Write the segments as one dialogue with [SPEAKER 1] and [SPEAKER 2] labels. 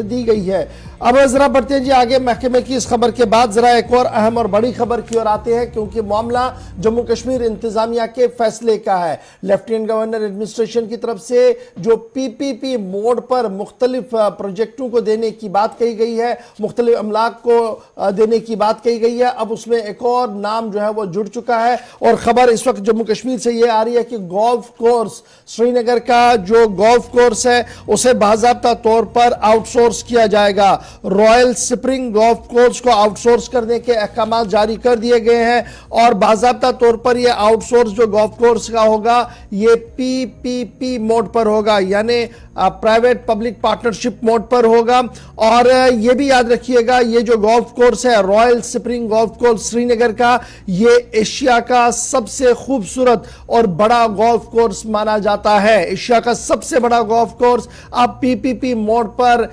[SPEAKER 1] दी गई है। अब जरा बढ़ते हैं जी आगे। महकमे की इस खबर के बाद जरा एक और अहम और बड़ी खबर की ओर आते हैं, क्योंकि मामला जम्मू कश्मीर इंतजामिया के फैसले का है। लेफ्टिनेंट गवर्नर एडमिनिस्ट्रेशन की तरफ से जो पीपीपी मोड पर मुख्तलिफ प्रोजेक्टों को देने की बात कही गई है, मुख्तलिफ अमलाक को देने की बात कही गई है, अब उसमें एक और नाम जो है वो जुड़ चुका है। और खबर इस वक्त जम्मू कश्मीर से ये आ रही है कि गोल्फ कोर्स, श्रीनगर का जो गोल्फ कोर्स है उसे बाज़ाब्ता तौर पर आउटसोर्स किया जाएगा। रॉयल स्प्रिंग गोल्फ कोर्स को आउटसोर्स करने के अहकाम जारी कर दिए गए हैं और बाज़ाब्ता तौर पर यह आउटसोर्स जो गोल्फ कोर्स का होगा ये पीपीपी मोड पर होगा, यानी प्राइवेट पब्लिक पार्टनरशिप मोड पर होगा। और यह भी याद रखिएगा, ये जो गोल्फ कोर्स है royal spring golf course Srinagar का, ये एशिया का सबसे खूबसूरत और बड़ा गोल्फ कोर्स माना जाता है। एशिया का सबसे बड़ा गोल्फ कोर्स अब पीपीपी मोड पर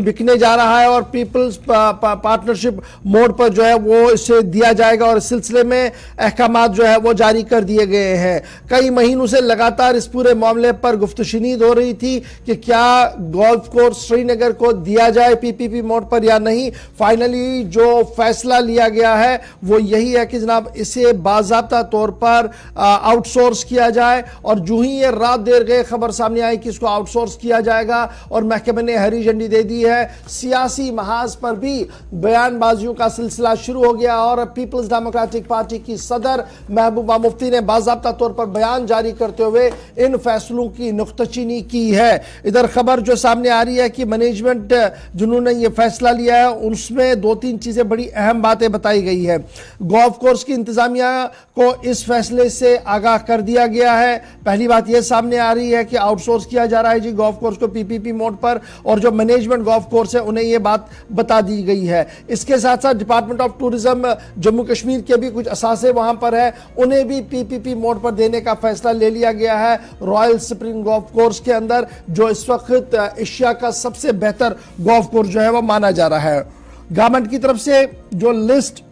[SPEAKER 1] बिकने जा रहा है और पीपल्स पार्टनरशिप मोड पर जो है वो इसे दिया जाएगा। और इस सिलसिले में अहकाम जो है वो जारी कर दिए गए हैं। कई महीनों से लगातार इस पूरे मामले पर गुफ्तशनीद हो रही थी कि क्या गोल्फ कोर्स श्रीनगर को दिया जाए पीपीपी मोड पर या नहीं। फाइनली जो फैसला लिया गया है वो यही है कि जनाब इसे बाज़ाब्ता तौर पर आउटसोर्स किया जाए। और जो ही ये रात देर गए खबर सामने आई कि इसको आउटसोर्स किया जाएगा और महकमे ने हरी झंडी दे दी है, सियासी महाज पर भी बयानबाजियों का सिलसिला शुरू हो गया और पीपल्स डेमोक्रेटिक पार्टी की सदर महबूबा मुफ्ती ने बाज़ाब्ता तौर पर बयान जारी करते हुए इन फैसलों की नुक्ताचीनी की है। इधर खबर जो सामने आ रही है कि मैनेजमेंट जिन्होंने ये फैसला लिया है उसमें दो तीन चीजें बड़ी अहम बातें बताई गई है। गोल्फ कोर्स की इंतजामिया को इस फैसले से आगाह कर दिया गया है। पहली बात यह सामने आ रही है कि आउटसोर्स किया जा रहा है जी गोल्फ कोर्स को पीपीपी मोड पर, और जो मैनेजमेंट गोल्फ कोर्स है उन्हें यह बात बता दी गई है। इसके साथ साथ department of tourism Jammu Kashmir के भी कुछ असासे वहां पर है, उन्हें भी पीपीपी मोड पर देने का फैसला ले लिया गया है रॉयल स्प्रिंग गोल्फ कोर्स के अंदर, जो इस वक्त एशिया का सबसे बेहतर गोल्फ कोर्स जो है वो माना जा रहा है। गवर्नमेंट की तरफ से जो list,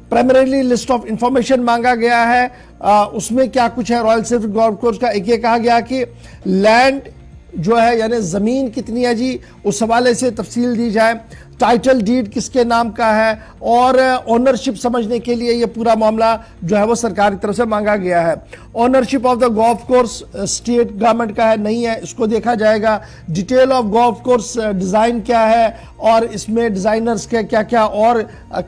[SPEAKER 1] primarily list of information मांगा गया है, उसमें क्या कुछ है रॉयल स्प्रिंग गोल्फ कोर्स का। एक ये कहा गया कि लैंड जो है यानी जमीन कितनी है जी, उस हवाले से तफसील दी जाए। टाइटल डीड किसके नाम का है और ओनरशिप समझने के लिए यह पूरा मामला जो है वो सरकार की तरफ से मांगा गया है। Ownership of the golf course state government का है नहीं है, इसको देखा जाएगा। Detail of golf course design क्या है और इसमें डिज़ाइनर्स के क्या क्या और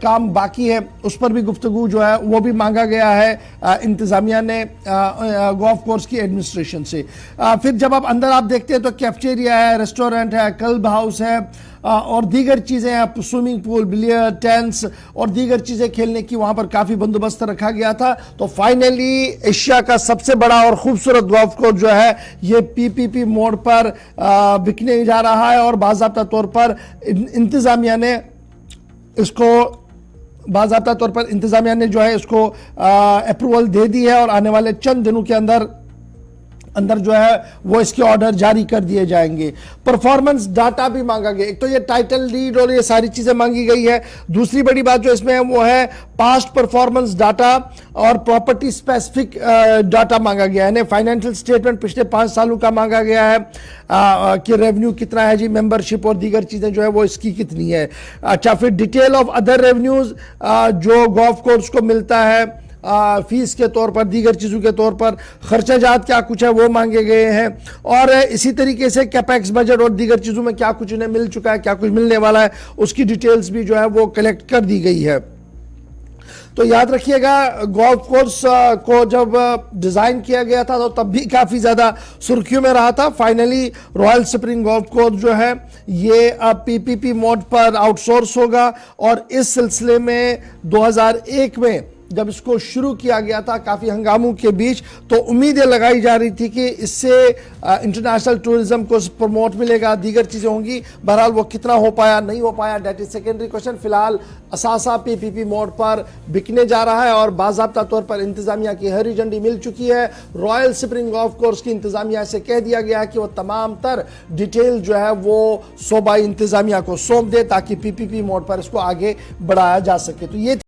[SPEAKER 1] काम बाकी है उस पर भी गुफ्तगू जो है वो भी मांगा गया है इंतज़ामिया ने गोल्फ कोर्स की एडमिनिस्ट्रेशन से। फिर जब आप अंदर आप देखते हैं तो कैफेटेरिया है, रेस्टोरेंट है, क्लब हाउस है और दीगर चीज़ें हैं, स्विमिंग पूल, बिलियर्ड, टेंस और दीगर चीज़ें खेलने की वहाँ पर काफ़ी बंदोबस्त रखा गया था। तो फाइनली एशिया का सबसे बड़ा और खूबसूरत गोल्फ कोर्स जो है ये पीपीपी मोड पर बिकने जा रहा है और बाज़ाब्ता तौर पर इंतज़ामिया ने इसको जो है इसको अप्रूवल दे दी है और आने वाले चंद दिनों के अंदर जो है वो इसके ऑर्डर जारी कर दिए जाएंगे। परफॉर्मेंस डाटा भी मांगा गया। एक तो ये टाइटल डीड और ये सारी चीजें मांगी गई है। दूसरी बड़ी बात जो इसमें है वो है पास्ट परफॉर्मेंस डाटा और प्रॉपर्टी स्पेसिफिक डाटा मांगा गया है। फाइनेंशियल स्टेटमेंट पिछले 5 सालों का मांगा गया है कि रेवेन्यू कितना है जी, मेंबरशिप और दीगर चीजें जो है वो इसकी कितनी है। अच्छा, फिर डिटेल ऑफ अदर रेवेन्यूज जो गोल्फ कोर्स को मिलता है फीस के तौर पर, दीगर चीज़ों के तौर पर, खर्चाजात क्या कुछ है वो मांगे गए हैं। और इसी तरीके से कैपेक्स बजट और दीगर चीज़ों में क्या कुछ उन्हें मिल चुका है, क्या कुछ मिलने वाला है, उसकी डिटेल्स भी जो है वो कलेक्ट कर दी गई है। तो याद रखिएगा गोल्फ कोर्स को जब डिज़ाइन किया गया था तो तब भी काफ़ी ज़्यादा सुर्खियों में रहा था। Finally royal spring golf course जो है ये अब पीपीपी मोड पर आउटसोर्स होगा। और इस सिलसिले में 2001 में जब इसको शुरू किया गया था काफ़ी हंगामों के बीच, तो उम्मीदें लगाई जा रही थी कि इससे इंटरनेशनल टूरिज्म को प्रमोट मिलेगा, दीगर चीज़ें होंगी। बहरहाल वो कितना हो पाया नहीं हो पाया दैट इज सेकेंडरी क्वेश्चन। फिलहाल असासा पीपीपी मोड पर बिकने जा रहा है और बाज़ाब्ता तौर पर इंतज़ामिया की हरी झंडी मिल चुकी है। रॉयल स्प्रिंग गोल्फ कोर्स की इंतज़ामिया से कह दिया गया है कि वो तमाम तर डिटेल जो है वो सूबाई इंतज़ामिया को सौंप दे ताकि पीपीपी मोड पर इसको आगे बढ़ाया जा सके। तो ये